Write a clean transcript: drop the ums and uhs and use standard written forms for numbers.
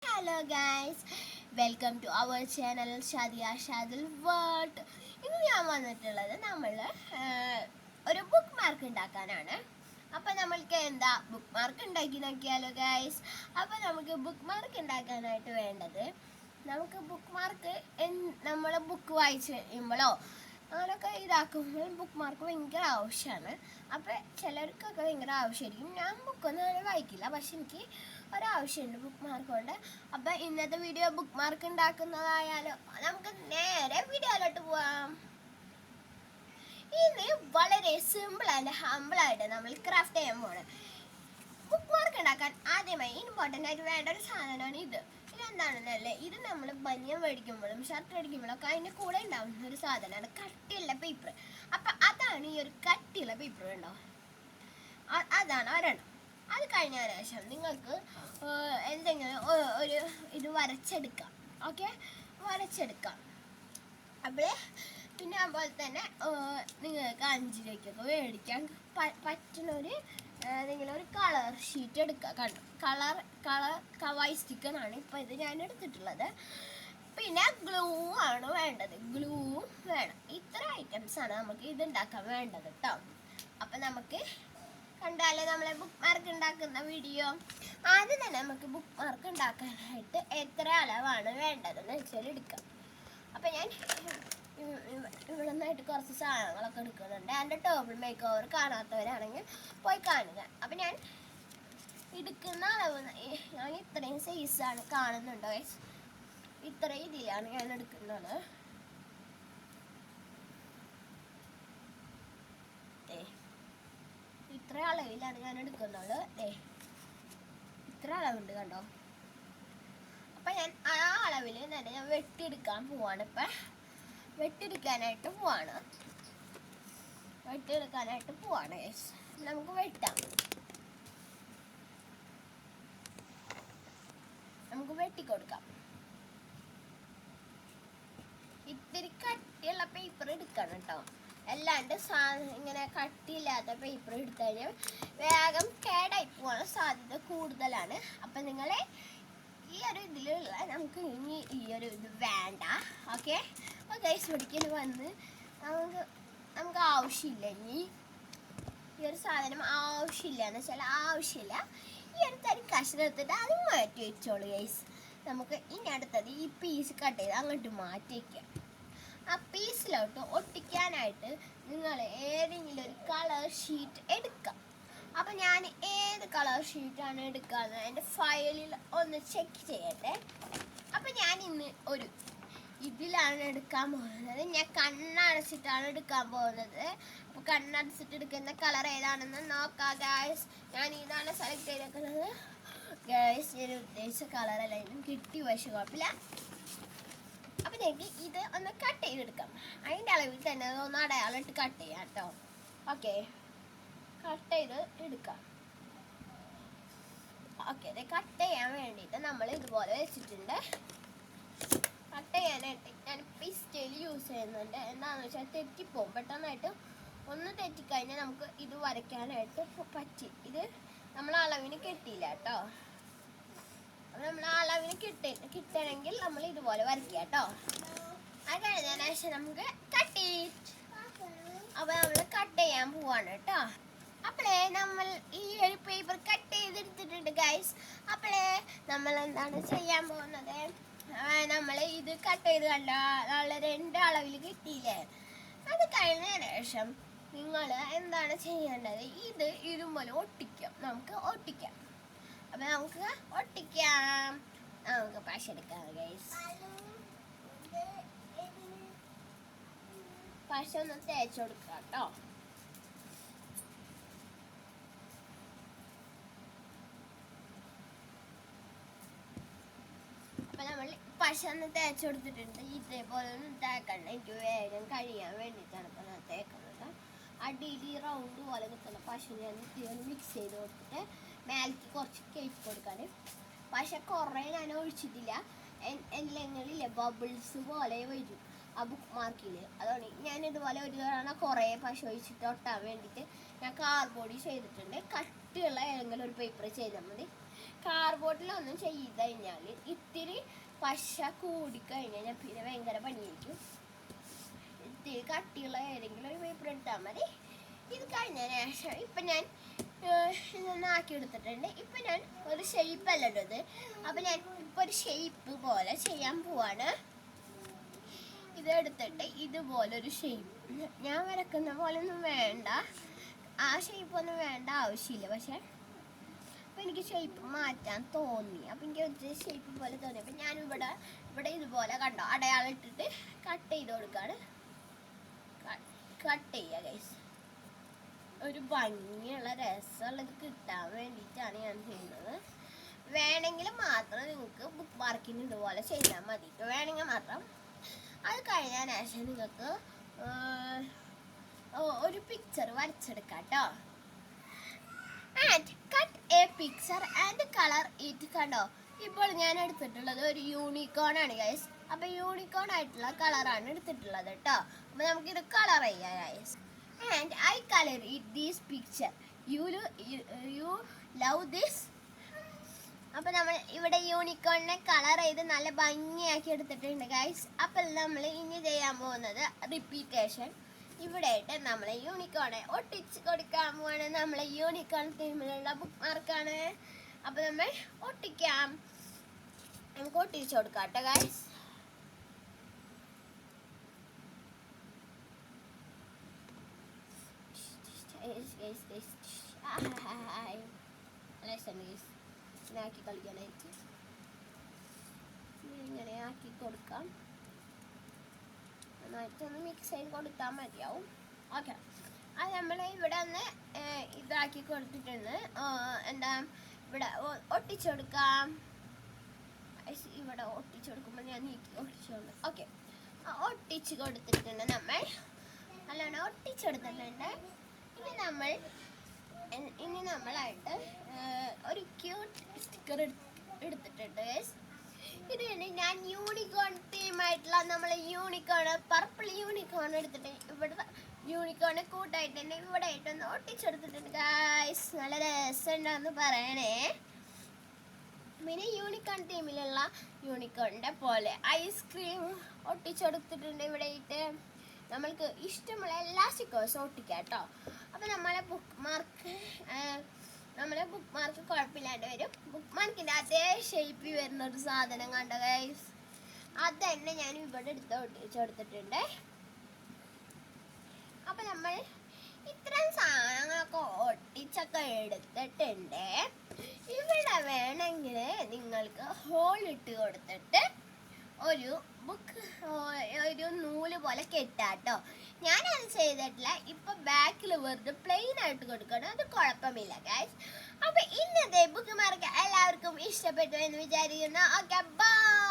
Hello guys, welcome to our channel Shadiya Shadil world. ഇന്ന് ഞാൻ വന്നിട്ടുള്ളത് നമ്മൾ ഒരു ബുക്ക് മാർക്ക് ഉണ്ടാക്കാനാണ്. അപ്പം നമ്മൾക്ക് എന്താ ബുക്ക് മാർക്ക് ഉണ്ടാക്കി നോക്കിയാലോ ഗൈസ്. അപ്പം നമുക്ക് ബുക്ക് മാർക്ക് ഉണ്ടാക്കാനായിട്ട് വേണ്ടത്, നമുക്ക് ബുക്ക് മാർക്ക് നമ്മൾ ബുക്ക് വായിച്ച് കഴിയുമ്പോഴോ അങ്ങനെയൊക്കെ ഇതാക്കുമ്പോൾ ബുക്ക് മാർക്ക് ഭയങ്കര ആവശ്യമാണ്. അപ്പം ചിലർക്കൊക്കെ ഭയങ്കര ആവശ്യമായിരിക്കും. ഞാൻ ബുക്കൊന്നും അങ്ങനെ വായിക്കില്ല, പക്ഷെ എനിക്ക് ഒരാവശ്യമുണ്ട് ബുക്ക് മാർക്ക് കൊണ്ട്. അപ്പം ഇന്നത്തെ വീഡിയോ ബുക്ക് മാർക്ക് ഉണ്ടാക്കുന്നതായാലും നമുക്ക് നേരെ വീഡിയോയിലോട്ട് പോവാം. ഇന്ന് വളരെ സിമ്പിൾ ആൻഡ് ഹമ്പിൾ ആയിട്ട് നമ്മൾ ക്രാഫ്റ്റ് ചെയ്യാൻ പോകണം. ബുക്ക് മാർക്ക് ഉണ്ടാക്കാൻ ആദ്യമായി ഇമ്പോർട്ടൻ്റ് ആയിട്ട് വേണ്ട ഒരു സാധനമാണ് ഇത്. ഇതെന്താണെന്നല്ലേ, ഇത് നമ്മൾ ബനിയൻ മേടിക്കുമ്പോഴും ഷർട്ട് മേടിക്കുമ്പോഴും ഒക്കെ അതിൻ്റെ കൂടെ ഉണ്ടാവുന്ന ഒരു സാധനമാണ് കട്ടിയുള്ള പേപ്പർ. അപ്പം അതാണ് ഈ ഒരു കട്ടിയുള്ള പേപ്പർ ഉണ്ടോ, അതാണ് ഒരെണ്ണം. അത് കഴിഞ്ഞതിന് ശേഷം നിങ്ങൾക്ക് എന്തെങ്കിലും ഒരു ഇത് വരച്ചെടുക്കാം. ഓക്കെ, വരച്ചെടുക്കാം. അപ്പോൾ പിന്നെ അതുപോലെ തന്നെ നിങ്ങൾക്ക് 5 രൂപയ്ക്കൊക്കെ മേടിക്കാൻ പറ്റുന്ന ഏതെങ്കിലും ഒരു കളർ ഷീറ്റ് എടുക്കുക. കണ്ടു, കളർ കവായി സ്റ്റിക്കറാണ് ഇപ്പോൾ ഇത് ഞാൻ എടുത്തിട്ടുള്ളത്. പിന്നെ ഗ്ലൂ ആണ് വേണ്ടത്, ഗ്ലൂ വേണം. ഇത്ര ഐറ്റംസാണ് നമുക്ക് ഇത് ഉണ്ടാക്കാൻ വേണ്ടത് കേട്ടോ. അപ്പം നമുക്ക് കണ്ടാലേ നമ്മളെ ബുക്ക് മാർക്ക് ഉണ്ടാക്കുന്ന വീഡിയോ. ആദ്യം തന്നെ നമുക്ക് ബുക്ക് മാർക്ക് ഉണ്ടാക്കാനായിട്ട് എത്ര അളവാണ് വേണ്ടതെന്ന് വെച്ചാൽ എടുക്കാം. അപ്പം ഞാൻ ഇവിടെ നിന്നായിട്ട് കുറച്ച് സാധനങ്ങളൊക്കെ എടുക്കുന്നുണ്ട്. എൻ്റെ ടേബിൾ മേക്ക് ഓവർ കാണാത്തവരാണെങ്കിൽ പോയി കാണുക. അപ്പം ഞാൻ എടുക്കുന്ന അളവ് ഞാൻ ഇത്രയും സൈസാണ് കാണുന്നുണ്ടോ, ഇത്ര ഇതിലാണ് ഞാൻ എടുക്കുന്നത്. ഇത്ര അളവിലാണ് ഞാൻ എടുക്കുന്നത്. ഇത്ര അളവുണ്ട് കണ്ടോ. അപ്പം ഞാൻ ആ അളവിൽ തന്നെ ഞാൻ വെട്ടിയെടുക്കാൻ പോവാണ്. ഇപ്പം വെട്ടിയെടുക്കാനായിട്ട് പോവാണ്. നമുക്ക് വെട്ടാം. നമുക്ക് വെട്ടിക്കൊടുക്കാം. ഇത്തിരി കട്ടിയുള്ള പേപ്പർ എടുക്കണം കേട്ടോ. അല്ലാണ്ട് ഇങ്ങനെ കട്ടിയില്ലാത്ത പേപ്പർ എടുത്തു കഴിഞ്ഞാൽ വേഗം കേടായി പോകാൻ സാധ്യത കൂടുതലാണ്. അപ്പം നിങ്ങൾ ഈ ഒരു ഇതിലുള്ള നമുക്ക് ഇനി ഈ ഒരു ഇത് വേണ്ട. ഓക്കെ, അപ്പോൾ ഗൈസ് ഒരിക്കൽ വന്ന് നമുക്ക് ആവശ്യമില്ല, ഇനി ഈ ഒരു സാധനം ആവശ്യമില്ല എന്ന് വെച്ചാൽ ആവശ്യമില്ല. ഈ ഒരു തരി കഷ്ണം എടുത്തിട്ട് അത് മാറ്റി വെച്ചോളൂ ഗൈസ്. നമുക്ക് ഇനി അടുത്തത് ഈ പീസ് കട്ട് ചെയ്ത് അങ്ങോട്ട് മാറ്റി വയ്ക്കാം. ആ പീസിലോട്ട് ഒട്ടിക്കാനായിട്ട് നിങ്ങൾ ഏതെങ്കിലും ഒരു കളർ ഷീറ്റ് എടുക്കാം. അപ്പം ഞാൻ ഏത് കളർ ഷീറ്റാണ് എടുക്കാമെന്ന് എൻ്റെ ഫയലിൽ ഒന്ന് ചെക്ക് ചെയ്യട്ടെ. അപ്പം ഞാൻ ഇന്ന് ഒരു ഇതിലാണ് എടുക്കാൻ പോകുന്നത്. ഞാൻ കണ്ണടച്ചിട്ടാണ് എടുക്കാൻ പോകുന്നത്. അപ്പോൾ കണ്ണടച്ചിട്ട് എടുക്കുന്ന കളർ ഏതാണെന്ന് നോക്കാം ഗായ്സ്. ഞാൻ ഇതാണ് സെലക്ട് ചെയ്തേക്കുന്നത് ഗായ്സ്. ഞാൻ ഉദ്ദേശിച്ച കളറല്ല ഇന്നും കിട്ടി, പക്ഷേ കുഴപ്പമില്ല. അപ്പം എനിക്ക് ഇത് ഒന്ന് കട്ട് ചെയ്തെടുക്കാം. അതിൻ്റെ അളവിൽ തന്നെ ഒന്ന് അടയാളിട്ട് കട്ട് ചെയ്യാം കേട്ടോ. ഓക്കെ, കട്ട് ചെയ്ത് എടുക്കാം. ഓക്കെ, അത് കട്ട് ചെയ്യാൻ വേണ്ടിയിട്ട് നമ്മൾ ഇതുപോലെ വെച്ചിട്ടുണ്ട്. കട്ട് ചെയ്യാനായിട്ട് ഞാൻ പിസ്റ്റൽ യൂസ് ചെയ്യുന്നുണ്ട്. എന്താണെന്ന് വെച്ചാൽ തെറ്റിപ്പോവും പെട്ടെന്നായിട്ട്. ഒന്ന് തെറ്റിക്കഴിഞ്ഞാൽ നമുക്ക് ഇത് വരയ്ക്കാനായിട്ട് പറ്റി. ഇത് നമ്മൾ അളവിന് കിട്ടിയില്ല കേട്ടോ. അപ്പം നമ്മൾ അളവിന് കിട്ടണമെങ്കിൽ നമ്മൾ ഇതുപോലെ വരയ്ക്കുക കേട്ടോ. അത് കഴിഞ്ഞതിന് ശേഷം നമുക്ക് കട്ട് ചെയ്ത് അപ്പോൾ നമ്മൾ കട്ട് ചെയ്യാൻ പോവാണ് കേട്ടോ. അപ്പോളേ നമ്മൾ ഈ ഒരു പേപ്പർ കട്ട് ചെയ്തെടുത്തിട്ടുണ്ട് ഗൈസ്. അപ്പോളേ നമ്മൾ എന്താണ് ചെയ്യാൻ പോകുന്നത്, നമ്മൾ ഇത് കട്ട് ചെയ്ത് കണ്ട നമ്മൾ 2 അളവിൽ കിട്ടിയില്ലേ. അത് കഴിഞ്ഞതിന് ശേഷം നിങ്ങൾ എന്താണ് ചെയ്യേണ്ടത്, ഇത് ഇതുപോലെ ഒട്ടിക്കാം. നമുക്ക് ഒട്ടിക്കാം. അപ്പം നമുക്ക് ഒട്ടിക്കാം. നമുക്ക് പശ എടുക്കാം ഗൈസ്. പശ ഒന്ന് തേച്ച് കൊടുക്കാം കേട്ടോ. അപ്പം നമ്മൾ പശ ഒന്ന് തേച്ച് കൊടുത്തിട്ടുണ്ട്. ഇതേപോലെ ഒന്നും തേക്കണ്ട, എനിക്ക് വേഗം കഴിയാൻ വേണ്ടിയിട്ടാണ് ഇപ്പം ഞാൻ തേക്കുന്നത്. അടിയിൽ റൗണ്ട് പോലെ കിട്ടുന്ന പശ ഞാൻ ഇത്തിരി മിക്സ് ചെയ്ത് കൊടുത്തിട്ട് മേലേക്ക് കുറച്ച് കേക്ക് കൊടുക്കാൻ. പശ കുറേ ഞാൻ ഒഴിച്ചിട്ടില്ല, എന്തെങ്കിലില്ലേ ബബിൾസ് പോലെ വരും ആ ബുക്ക് മാർക്കിൽ. അതുകൊണ്ട് ഞാൻ ഇതുപോലെ ഒരു തവണ കുറേ പശ ഒഴിച്ചിട്ട് ഒട്ടാൻ വേണ്ടിയിട്ട് ഞാൻ കാർഡ്ബോർഡ് ചെയ്തിട്ടുണ്ട്. കട്ടിയുള്ള ഏതെങ്കിലും ഒരു പേപ്പർ ചെയ്താൽ മതി. കാർബോർഡിലൊന്നും ചെയ്ത് കഴിഞ്ഞാൽ ഇത്തിരി പശ കൂടിക്കഴിഞ്ഞാൽ ഞാൻ പിന്നെ ഭയങ്കര പണിയായിരിക്കും. ഇത്തിരി കട്ടിയുള്ള ഏതെങ്കിലും ഒരു പേപ്പർ എടുത്താൽ മതി. ഇത് കഴിഞ്ഞതിന് ശേഷം ഇപ്പം ഞാൻ ഇതൊന്ന് ആക്കി എടുത്തിട്ടുണ്ട്. ഇപ്പം ഞാൻ ഒരു ഷേപ്പല്ല ഇട്ടത്. അപ്പം ഞാൻ ഇപ്പോൾ ഒരു ഷേപ്പ് പോലെ ചെയ്യാൻ പോവാണ്. ഇതെടുത്തിട്ട് ഇതുപോലൊരു ഷേപ്പ് ഞാൻ വരക്കുന്ന പോലെ ഒന്നും വേണ്ട, ആ ഷേപ്പൊന്നും വേണ്ട ആവശ്യമില്ല. പക്ഷെ അപ്പം എനിക്ക് ഷേപ്പ് മാറ്റാൻ തോന്നി. അപ്പം എനിക്ക് ഒരു ഷേപ്പ് പോലെ തോന്നി. അപ്പം ഞാൻ ഇവിടെ ഇതുപോലെ കണ്ടോ അടയാളം ഇട്ടിട്ട് കട്ട് ചെയ്ത് കൊടുക്കാണ്. കട്ട് ചെയ്യുക ഗൈസ്. ഒരു ഭംഗിയുള്ള രസമുള്ളത് കിട്ടാൻ വേണ്ടിയിട്ടാണ് ഞാൻ ചെയ്യുന്നത്. വേണമെങ്കിൽ മാത്രം നിങ്ങൾക്ക് ബുക്ക് മാർക്കിന് ഇതുപോലെ ചെയ്താൽ മതി. വേണമെങ്കിൽ മാത്രം. അത് കഴിഞ്ഞതിന് ശേഷം നിങ്ങൾക്ക് ഒരു പിക്ചർ വരച്ചെടുക്കാം കേട്ടോ. And cut A picture and colour it. കണ്ടോ, ഇപ്പോൾ ഞാൻ എടുത്തിട്ടുള്ളത് ഒരു യൂണിക്കോൺ ആണ് ഗൈസ്. അപ്പം യൂണിക്കോൺ ആയിട്ടുള്ള കളറാണ് എടുത്തിട്ടുള്ളത് കേട്ടോ. അപ്പം നമുക്കിത് കളർ ചെയ്യാം guys. And I colour it these picture. You love this. അപ്പം നമ്മൾ ഇവിടെ യൂണിക്കോണിനെ കളർ ചെയ്ത് നല്ല ഭംഗിയാക്കി എടുത്തിട്ടുണ്ട് ഗൈസ്. അപ്പം നമ്മൾ ഇനി ചെയ്യാൻ പോകുന്നത് റിപ്പീറ്റേഷൻ. ഇവിടെ ആയിട്ട് നമ്മൾ യൂണിക്കോണെ ഒട്ടിച്ച് കൊടുക്കാൻ പോവാണ്. നമ്മളെ യൂണിക്കോൺ തീമിലുള്ള ബുക്ക് മാർക്കാണ്. അപ്പം നമ്മൾ ഒട്ടിക്കാം. നമുക്ക് ഒട്ടിച്ച് കൊടുക്കാം കേട്ടോ ഗൈസ്. ആക്കി കളിക്കാനായിട്ട് ഇങ്ങനെ ആക്കി കൊടുക്കാം. നന്നായിട്ടൊന്ന് മിക്സ് ചെയ്ത് കൊടുത്താൽ മതിയാവും. ഓക്കെ, അത് നമ്മൾ ഇവിടെ ഒന്ന് ഇതാക്കി കൊടുത്തിട്ടുണ്ട്. എന്താ ഇവിടെ ഒട്ടിച്ചു കൊടുക്കാം. ഇവിടെ ഒട്ടിച്ചു കൊടുക്കുമ്പോൾ ഞാൻ നീക്കി ഒട്ടിച്ചോണ്ട്. ഓക്കെ, ഒട്ടിച്ച് കൊടുത്തിട്ടുണ്ട്. നമ്മൾ നല്ലോണം ഒട്ടിച്ചെടുത്തിട്ടുണ്ട്. ഇനി നമ്മളായിട്ട് ഒരു ക്യൂട്ട് സ്റ്റിക്കർ എടുത്തിട്ടുണ്ട്. ഇത് ഞാൻ യൂണിക്കോൺ തീമായിട്ടുള്ള നമ്മൾ യൂണിക്കോൺ പർപ്പിൾ യൂണിക്കോൺ എടുത്തിട്ട് ഇവിടെ യൂണിക്കോണ് കൂട്ടായിട്ട് തന്നെ ഇവിടെ ആയിട്ടൊന്ന് ഒട്ടിച്ചെടുത്തിട്ടുണ്ട് ഗായ്സ്. നല്ല രസമുണ്ടെന്ന് പറയണേ. പിന്നെ യൂണിക്കോൺ തീമിലുള്ള യൂണിക്കോണിൻ്റെ പോലെ ഐസ്ക്രീം ഒട്ടിച്ചെടുത്തിട്ടുണ്ട് ഇവിടെ ആയിട്ട്. നമ്മൾക്ക് ഇഷ്ടമുള്ള എല്ലാ സ്റ്റിക്കേഴ്സും ഒട്ടിക്കാം കേട്ടോ. അപ്പം നമ്മളെ ബുക്ക് മാർക്ക് കുഴപ്പമില്ലാണ്ട് വരും. ബുക്ക് മാർക്കിൻ്റെ അതേ ഷേപ്പിൽ വരുന്ന ഒരു സാധനം കണ്ട ഗൈസ്, അത് തന്നെ ഞാൻ ഇവിടെ ഒട്ടിച്ചെടുത്തിട്ടുണ്ട്. അപ്പം നമ്മൾ ഇത്രയും സാധനങ്ങളൊക്കെ ഒട്ടിച്ചൊക്കെ എടുത്തിട്ടുണ്ട്. ഇവിടെ വേണമെങ്കിൽ നിങ്ങൾക്ക് ഹോൾ ഇട്ട് കൊടുത്തിട്ട് ഒരു നൂല് പോലെ കെട്ടാട്ടോ. ഞാനത് ചെയ്തിട്ടില്ല. ഇപ്പൊ ബാക്കിൽ വെറുതെ പ്ലെയിൻ ആയിട്ട് കൊടുക്കണം. അത് കുഴപ്പമില്ല ഗൈസ്. അപ്പൊ ഇന്നത്തെ ബുക്ക് മാർക്ക് എല്ലാവർക്കും ഇഷ്ടപ്പെട്ടു എന്ന് വിചാരിക്കുന്നു. Okay, by.